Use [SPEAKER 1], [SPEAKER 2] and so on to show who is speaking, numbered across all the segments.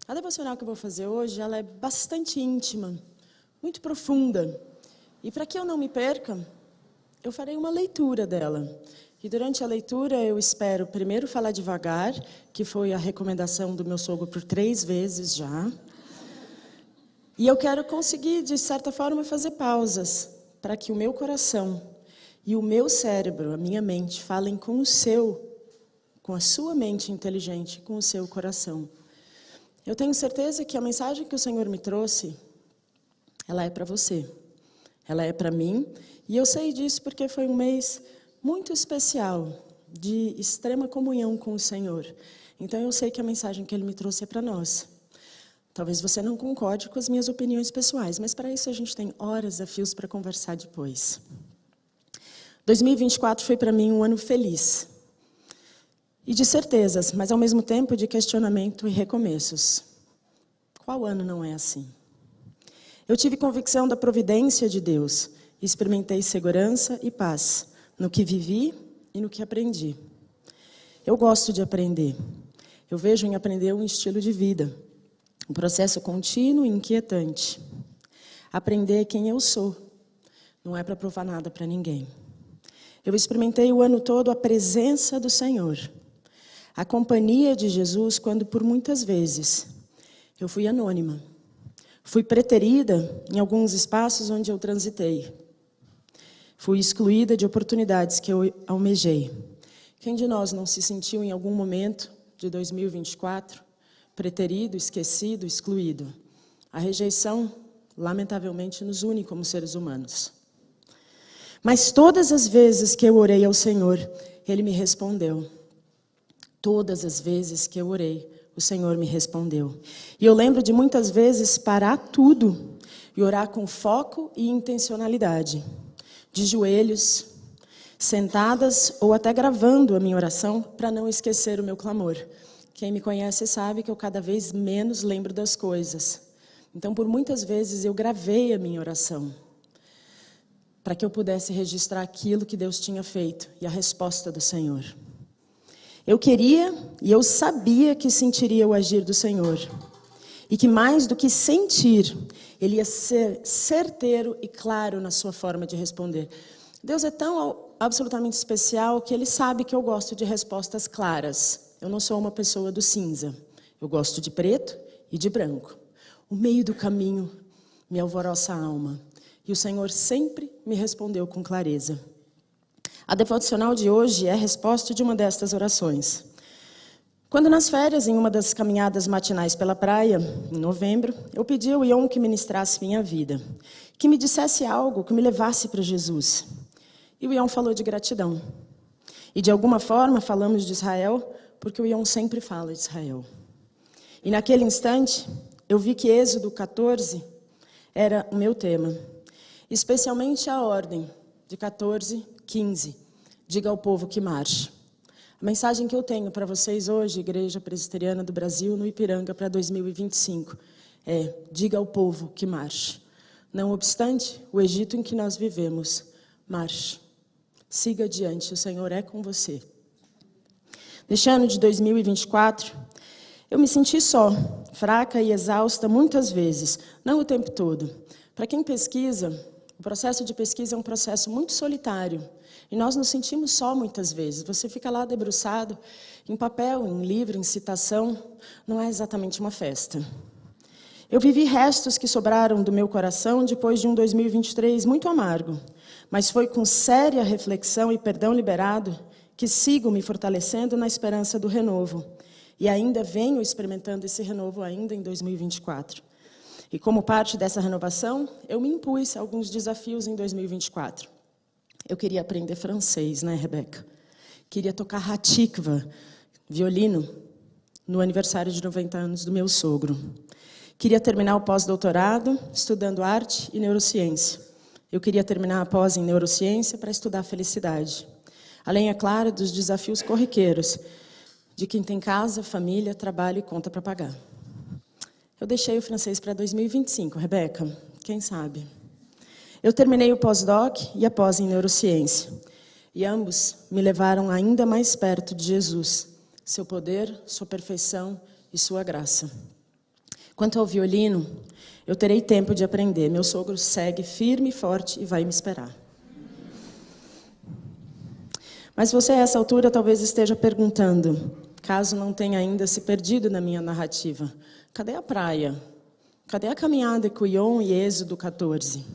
[SPEAKER 1] A devocional que eu vou fazer hoje, ela é bastante íntima, muito profunda. E para que eu não me perca, eu farei uma leitura dela. E durante a leitura eu espero primeiro falar devagar, que foi a recomendação do meu sogro por 3 vezes já. E eu quero conseguir, de certa forma, fazer pausas, para que o meu coração e o meu cérebro, a minha mente, falem com a sua mente inteligente, com o seu coração. Eu tenho certeza que a mensagem que o Senhor me trouxe, ela é para você. Ela é para mim, e eu sei disso porque foi um mês muito especial, de extrema comunhão com o Senhor. Então eu sei que a mensagem que Ele me trouxe é para nós. Talvez você não concorde com as minhas opiniões pessoais, mas para isso a gente tem horas a fios para conversar depois. 2024 foi para mim um ano feliz. E de certezas, mas ao mesmo tempo de questionamento e recomeços. Qual ano não é assim? Eu tive convicção da providência de Deus e experimentei segurança e paz no que vivi e no que aprendi. Eu gosto de aprender. Eu vejo em aprender um estilo de vida, um processo contínuo e inquietante. Aprender quem eu sou não é para provar nada para ninguém. Eu experimentei o ano todo a presença do Senhor, a companhia de Jesus, quando por muitas vezes eu fui anônima. Fui preterida em alguns espaços onde eu transitei. Fui excluída de oportunidades que eu almejei. Quem de nós não se sentiu em algum momento de 2024 preterido, esquecido, excluído? A rejeição, lamentavelmente, nos une como seres humanos. Mas todas as vezes que eu orei ao Senhor, Ele me respondeu. Todas as vezes que eu orei, o Senhor me respondeu. E eu lembro de muitas vezes parar tudo e orar com foco e intencionalidade. De joelhos, sentadas ou até gravando a minha oração para não esquecer o meu clamor. Quem me conhece sabe que eu cada vez menos lembro das coisas. Então, por muitas vezes, eu gravei a minha oração para que eu pudesse registrar aquilo que Deus tinha feito e a resposta do Senhor. Eu queria e eu sabia que sentiria o agir do Senhor. E que mais do que sentir, Ele ia ser certeiro e claro na sua forma de responder. Deus é tão absolutamente especial que Ele sabe que eu gosto de respostas claras. Eu não sou uma pessoa do cinza. Eu gosto de preto e de branco. O meio do caminho me alvoroça a alma. E o Senhor sempre me respondeu com clareza. A devocional de hoje é a resposta de uma destas orações. Quando nas férias, em uma das caminhadas matinais pela praia, em novembro, eu pedi ao Ion que ministrasse minha vida, que me dissesse algo que me levasse para Jesus. E o Ion falou de gratidão. E de alguma forma falamos de Israel, porque o Ion sempre fala de Israel. E naquele instante, eu vi que Êxodo 14 era o meu tema, especialmente a ordem de 14, 15. Diga ao povo que marche. A mensagem que eu tenho para vocês hoje, Igreja Presbiteriana do Brasil, no Ipiranga, para 2025, é: diga ao povo que marche. Não obstante o Egito em que nós vivemos, marche. Siga adiante, o Senhor é com você. Neste ano de 2024, eu me senti só, fraca e exausta muitas vezes, não o tempo todo. Para quem pesquisa, o processo de pesquisa é um processo muito solitário. E nós nos sentimos só muitas vezes. Você fica lá debruçado, em papel, em livro, em citação. Não é exatamente uma festa. Eu vivi restos que sobraram do meu coração depois de um 2023 muito amargo. Mas foi com séria reflexão e perdão liberado que sigo me fortalecendo na esperança do renovo. E ainda venho experimentando esse renovo ainda em 2024. E como parte dessa renovação, eu me impus a alguns desafios em 2024. Eu queria aprender francês, né, Rebeca? Queria tocar Hatikva, violino, no aniversário de 90 anos do meu sogro. Queria terminar o pós-doutorado estudando arte e neurociência. Eu queria terminar a pós em neurociência para estudar felicidade. Além, é claro, dos desafios corriqueiros de quem tem casa, família, trabalho e conta para pagar. Eu deixei o francês para 2025, Rebeca. Quem sabe? Eu terminei o pós-doc e a pós em neurociência. E ambos me levaram ainda mais perto de Jesus, seu poder, sua perfeição e sua graça. Quanto ao violino, eu terei tempo de aprender. Meu sogro segue firme e forte e vai me esperar. Mas você, a essa altura, talvez esteja perguntando, caso não tenha ainda se perdido na minha narrativa, cadê a praia? Cadê a caminhada com Ion e Êxodo 14?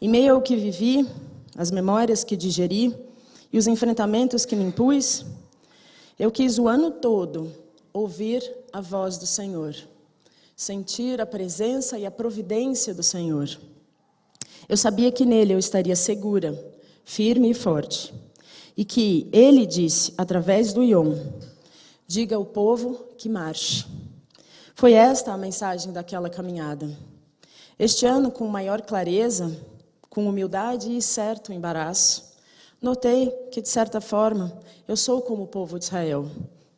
[SPEAKER 1] Em meio ao que vivi, as memórias que digeri e os enfrentamentos que me impus, eu quis o ano todo ouvir a voz do Senhor, sentir a presença e a providência do Senhor. Eu sabia que nele eu estaria segura, firme e forte. E que ele disse, através do Ion, diga ao povo que marche. Foi esta a mensagem daquela caminhada. Este ano, com maior clareza, com humildade e certo embaraço, notei que, de certa forma, eu sou como o povo de Israel,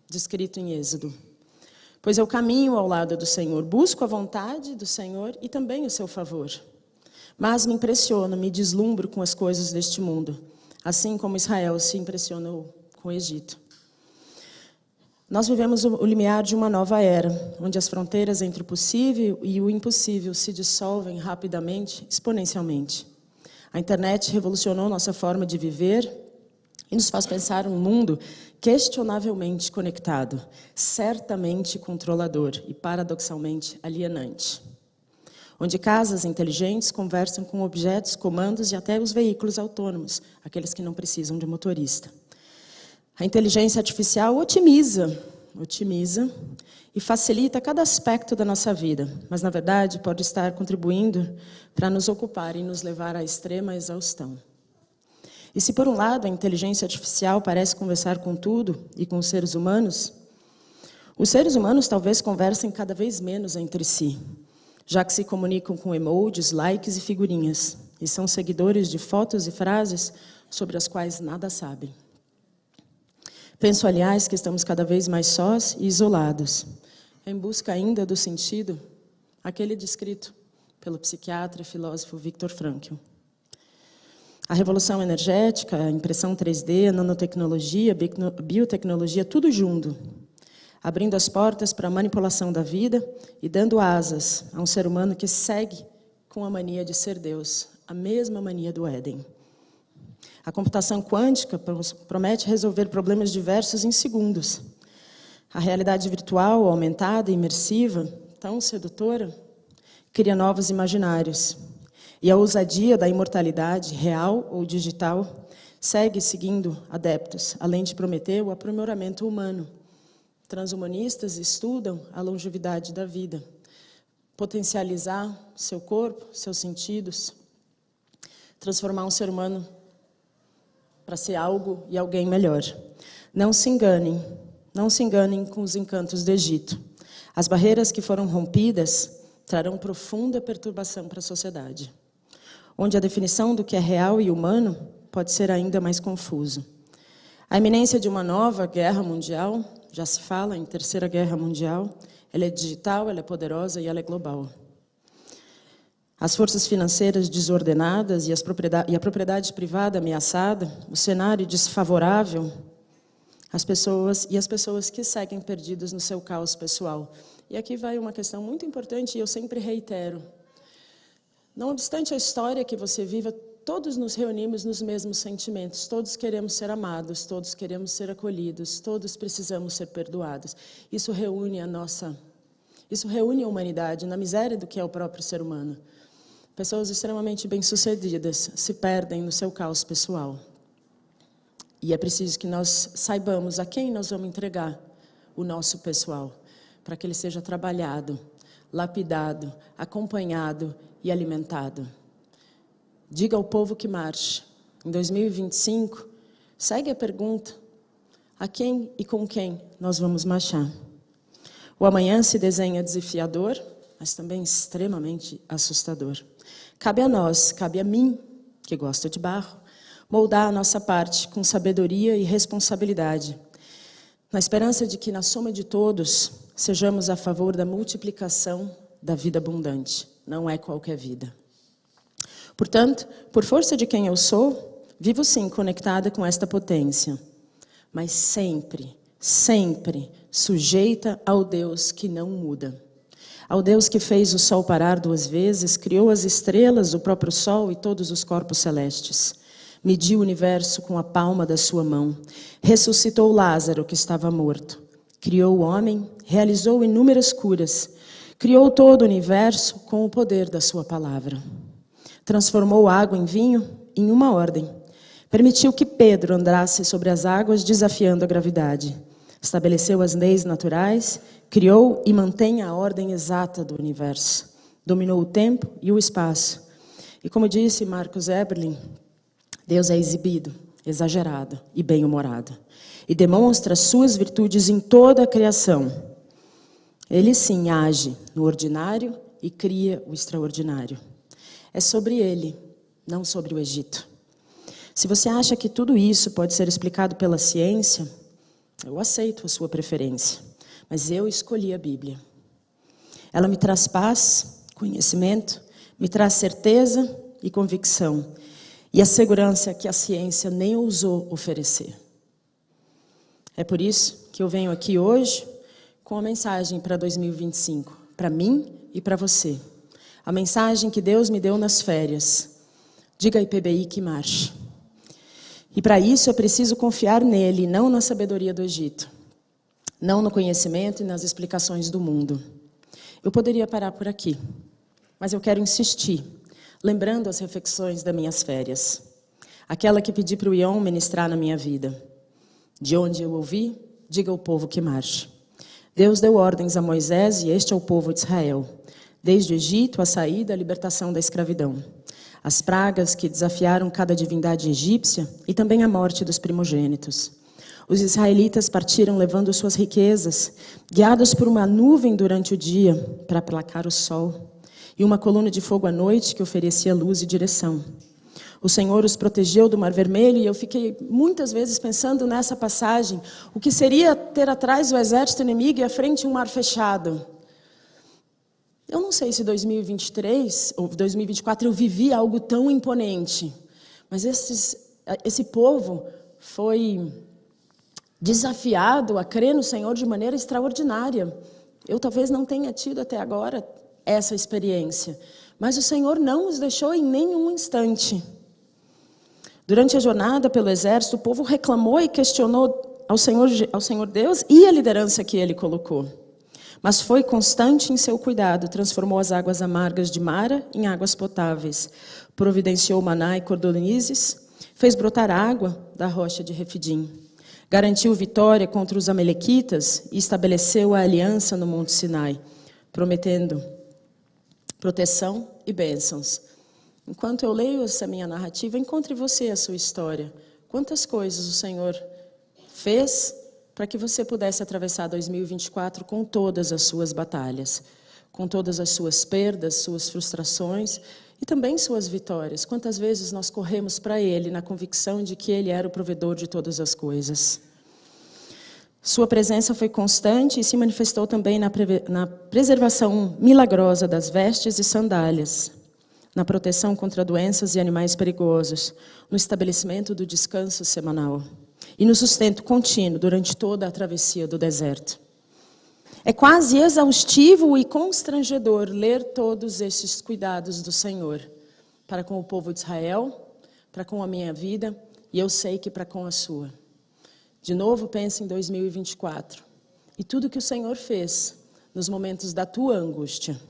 [SPEAKER 1] descrito em Êxodo. Pois eu caminho ao lado do Senhor, busco a vontade do Senhor e também o seu favor. Mas me impressiono, me deslumbro com as coisas deste mundo, assim como Israel se impressionou com o Egito. Nós vivemos o limiar de uma nova era, onde as fronteiras entre o possível e o impossível se dissolvem rapidamente, exponencialmente. A internet revolucionou nossa forma de viver e nos faz pensar um mundo questionavelmente conectado, certamente controlador e, paradoxalmente, alienante. Onde casas inteligentes conversam com objetos, comandos e até os veículos autônomos, aqueles que não precisam de motorista. A inteligência artificial otimiza e facilita cada aspecto da nossa vida, mas, na verdade, pode estar contribuindo para nos ocupar e nos levar à extrema exaustão. E se, por um lado, a inteligência artificial parece conversar com tudo e com os seres humanos talvez conversem cada vez menos entre si, já que se comunicam com emojis, likes e figurinhas, e são seguidores de fotos e frases sobre as quais nada sabem. Penso, aliás, que estamos cada vez mais sós e isolados, em busca ainda do sentido, aquele descrito pelo psiquiatra e filósofo Viktor Frankl. A revolução energética, a impressão 3D, a nanotecnologia, a biotecnologia, tudo junto, abrindo as portas para a manipulação da vida e dando asas a um ser humano que segue com a mania de ser Deus, a mesma mania do Éden. A computação quântica promete resolver problemas diversos em segundos. A realidade virtual, aumentada e imersiva, tão sedutora, cria novos imaginários. E a ousadia da imortalidade, real ou digital, segue seguindo adeptos, além de prometer o aprimoramento humano. Transhumanistas estudam a longevidade da vida, potencializar seu corpo, seus sentidos, transformar um ser humano para ser algo e alguém melhor. Não se enganem com os encantos do Egito. As barreiras que foram rompidas trarão profunda perturbação para a sociedade, onde a definição do que é real e humano pode ser ainda mais confuso. A iminência de uma nova guerra mundial, já se fala em terceira guerra mundial, ela é digital, ela é poderosa e ela é global. As forças financeiras desordenadas e a propriedade privada ameaçada, o cenário desfavorável, as pessoas que seguem perdidas no seu caos pessoal. E aqui vai uma questão muito importante e eu sempre reitero. Não obstante a história que você viva, todos nos reunimos nos mesmos sentimentos, todos queremos ser amados, todos queremos ser acolhidos, todos precisamos ser perdoados. Isso reúne a humanidade na miséria do que é o próprio ser humano. Pessoas extremamente bem-sucedidas se perdem no seu caos pessoal. E é preciso que nós saibamos a quem nós vamos entregar o nosso pessoal, para que ele seja trabalhado, lapidado, acompanhado e alimentado. Diga ao povo que marche. Em 2025, segue a pergunta: a quem e com quem nós vamos marchar? O amanhã se desenha desafiador, mas também extremamente assustador. Cabe a nós, cabe a mim, que gosto de barro, moldar a nossa parte com sabedoria e responsabilidade, na esperança de que, na soma de todos, sejamos a favor da multiplicação da vida abundante. Não é qualquer vida. Portanto, por força de quem eu sou, vivo sim conectada com esta potência, mas sempre sujeita ao Deus que não muda. Ao Deus que fez o sol parar 2 vezes, criou as estrelas, o próprio sol e todos os corpos celestes. Mediu o universo com a palma da sua mão. Ressuscitou Lázaro, que estava morto. Criou o homem, realizou inúmeras curas. Criou todo o universo com o poder da sua palavra. Transformou água em vinho em uma ordem. Permitiu que Pedro andasse sobre as águas, desafiando a gravidade. Estabeleceu as leis naturais, criou e mantém a ordem exata do universo. Dominou o tempo e o espaço. E como disse Marcus Eberlin, Deus é exibido, exagerado e bem-humorado. E demonstra suas virtudes em toda a criação. Ele sim age no ordinário e cria o extraordinário. É sobre ele, não sobre o Egito. Se você acha que tudo isso pode ser explicado pela ciência, eu aceito a sua preferência, mas eu escolhi a Bíblia. Ela me traz paz, conhecimento, me traz certeza e convicção, e a segurança que a ciência nem ousou oferecer. É por isso que eu venho aqui hoje com a mensagem para 2025, para mim e para você. A mensagem que Deus me deu nas férias. Diga a IPBI que marche. E para isso é preciso confiar nele, não na sabedoria do Egito, não no conhecimento e nas explicações do mundo. Eu poderia parar por aqui, mas eu quero insistir, lembrando as reflexões das minhas férias. Aquela que pedi para o Ion ministrar na minha vida. De onde eu ouvi, diga ao povo que marche. Deus deu ordens a Moisés e este é o povo de Israel. Desde o Egito, a saída, a libertação da escravidão. As pragas que desafiaram cada divindade egípcia e também a morte dos primogênitos. Os israelitas partiram levando suas riquezas, guiados por uma nuvem durante o dia para aplacar o sol, e uma coluna de fogo à noite que oferecia luz e direção. O Senhor os protegeu do Mar Vermelho e eu fiquei muitas vezes pensando nessa passagem, o que seria ter atrás o exército inimigo e à frente um mar fechado. Eu não sei se 2023 ou 2024 eu vivi algo tão imponente, mas esse povo foi desafiado a crer no Senhor de maneira extraordinária. Eu talvez não tenha tido até agora essa experiência, mas o Senhor não os deixou em nenhum instante. Durante a jornada pelo exército, o povo reclamou e questionou ao Senhor Deus e a liderança que Ele colocou. Mas foi constante em seu cuidado, transformou as águas amargas de Mara em águas potáveis, providenciou maná e cordonizes, fez brotar água da rocha de Refidim, garantiu vitória contra os amalequitas e estabeleceu a aliança no Monte Sinai, prometendo proteção e bênçãos. Enquanto eu leio essa minha narrativa, encontre você a sua história. Quantas coisas o Senhor fez para que você pudesse atravessar 2024 com todas as suas batalhas, com todas as suas perdas, suas frustrações e também suas vitórias. Quantas vezes nós corremos para Ele na convicção de que Ele era o provedor de todas as coisas. Sua presença foi constante e se manifestou também na preservação milagrosa das vestes e sandálias, na proteção contra doenças e animais perigosos, no estabelecimento do descanso semanal e no sustento contínuo durante toda a travessia do deserto. É quase exaustivo e constrangedor ler todos esses cuidados do Senhor para com o povo de Israel, para com a minha vida e eu sei que para com a sua. De novo, pense em 2024 e tudo que o Senhor fez nos momentos da tua angústia.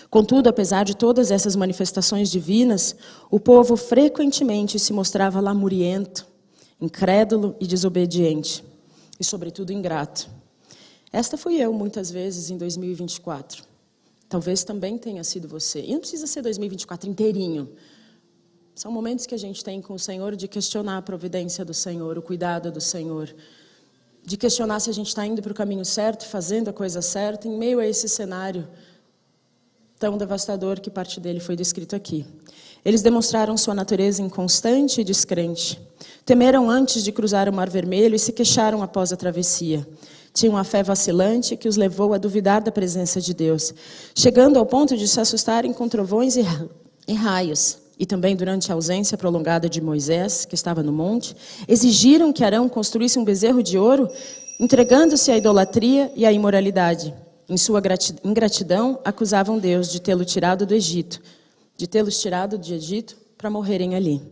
[SPEAKER 1] Contudo, apesar de todas essas manifestações divinas, o povo frequentemente se mostrava lamuriento, incrédulo e desobediente, e sobretudo ingrato. Esta fui eu muitas vezes em 2024. Talvez também tenha sido você. E não precisa ser 2024 inteirinho. São momentos que a gente tem com o Senhor de questionar a providência do Senhor, o cuidado do Senhor, de questionar se a gente está indo para o caminho certo, fazendo a coisa certa, em meio a esse cenário tão devastador que parte dele foi descrito aqui. Eles demonstraram sua natureza inconstante e descrente. Temeram antes de cruzar o Mar Vermelho e se queixaram após a travessia. Tinham a fé vacilante que os levou a duvidar da presença de Deus, chegando ao ponto de se assustarem com trovões e raios. E também durante a ausência prolongada de Moisés, que estava no monte, exigiram que Arão construísse um bezerro de ouro entregando-se à idolatria e à imoralidade. Em sua ingratidão, acusavam Deus de tê-los tirado do Egito, para morrerem ali.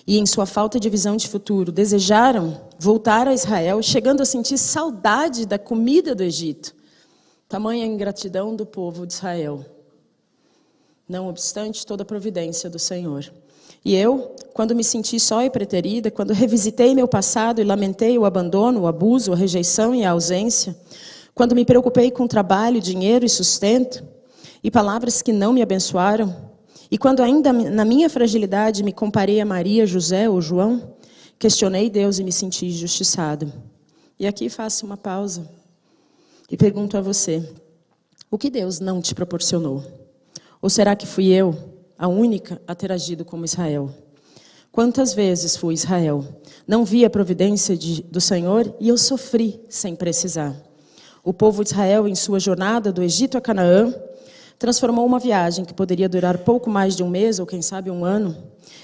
[SPEAKER 1] E em sua falta de visão de futuro, desejaram voltar a Israel, chegando a sentir saudade da comida do Egito. Tamanha ingratidão do povo de Israel. Não obstante toda a providência do Senhor. E eu, quando me senti só e preterida, quando revisitei meu passado e lamentei o abandono, o abuso, a rejeição e a ausência, quando me preocupei com trabalho, dinheiro e sustento, e palavras que não me abençoaram, e quando ainda na minha fragilidade me comparei a Maria, José ou João, questionei Deus e me senti injustiçado. E aqui faço uma pausa e pergunto a você, o que Deus não te proporcionou? Ou será que fui eu a única a ter agido como Israel? Quantas vezes fui Israel? Não vi a providência do Senhor e eu sofri sem precisar. O povo de Israel, em sua jornada do Egito a Canaã, transformou uma viagem que poderia durar pouco mais de um mês, ou quem sabe um ano,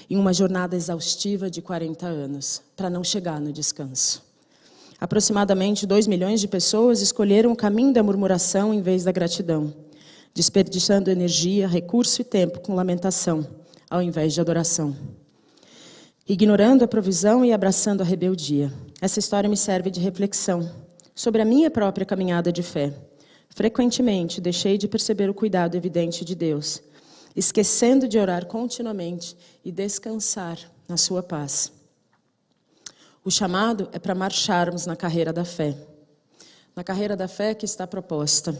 [SPEAKER 1] em uma jornada exaustiva de 40 anos, para não chegar no descanso. Aproximadamente 2 milhões de pessoas escolheram o caminho da murmuração em vez da gratidão, desperdiçando energia, recurso e tempo com lamentação, ao invés de adoração. Ignorando a provisão e abraçando a rebeldia. Essa história me serve de reflexão sobre a minha própria caminhada de fé. Frequentemente, deixei de perceber o cuidado evidente de Deus, esquecendo de orar continuamente e descansar na sua paz. O chamado é para marcharmos na carreira da fé. Na carreira da fé que está proposta,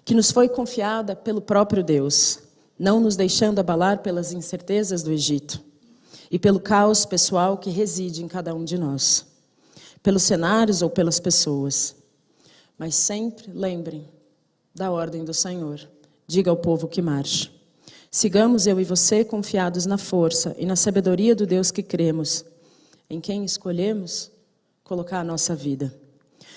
[SPEAKER 1] que nos foi confiada pelo próprio Deus, não nos deixando abalar pelas incertezas do Egito e pelo caos pessoal que reside em cada um de nós, pelos cenários ou pelas pessoas. Mas sempre lembrem da ordem do Senhor. Diga ao povo que marche. Sigamos eu e você confiados na força e na sabedoria do Deus que cremos, em quem escolhemos colocar a nossa vida.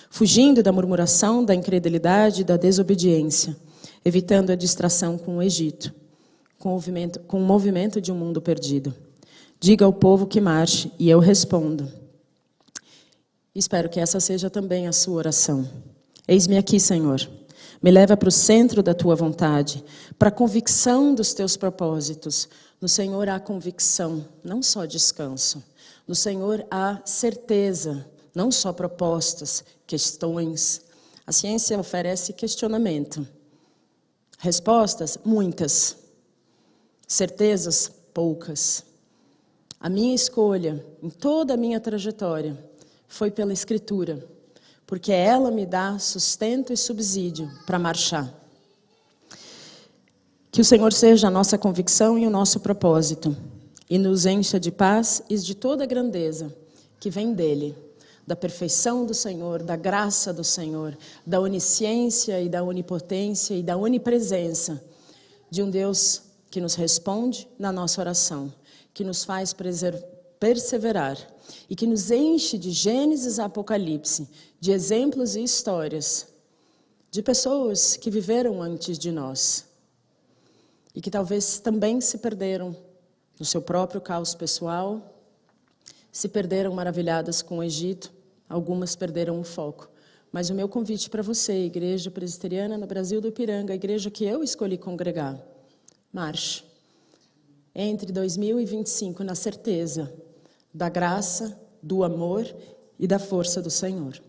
[SPEAKER 1] Fugindo da murmuração, da incredulidade e da desobediência, evitando a distração com o Egito, com o movimento de um mundo perdido. Diga ao povo que marche e eu respondo. Espero que essa seja também a sua oração. Eis-me aqui, Senhor. Me leva para o centro da tua vontade, para a convicção dos teus propósitos. No Senhor há convicção, não só descanso. No Senhor há certeza, não só propostas, questões. A ciência oferece questionamento. Respostas, muitas. Certezas, poucas. A minha escolha, em toda a minha trajetória, foi pela Escritura. Porque ela me dá sustento e subsídio para marchar. Que o Senhor seja a nossa convicção e o nosso propósito, e nos encha de paz e de toda a grandeza que vem dele, da perfeição do Senhor, da graça do Senhor, da onisciência e da onipotência e da onipresença de um Deus que nos responde na nossa oração, que nos faz perseverar e que nos enche de Gênesis a Apocalipse, de exemplos e histórias de pessoas que viveram antes de nós e que talvez também se perderam no seu próprio caos pessoal, se perderam maravilhadas com o Egito, algumas perderam o foco. Mas o meu convite para você, Igreja Presbiteriana no Brasil do Ipiranga, a igreja que eu escolhi congregar, marche. Entre 2025 na certeza da graça, do amor e da força do Senhor.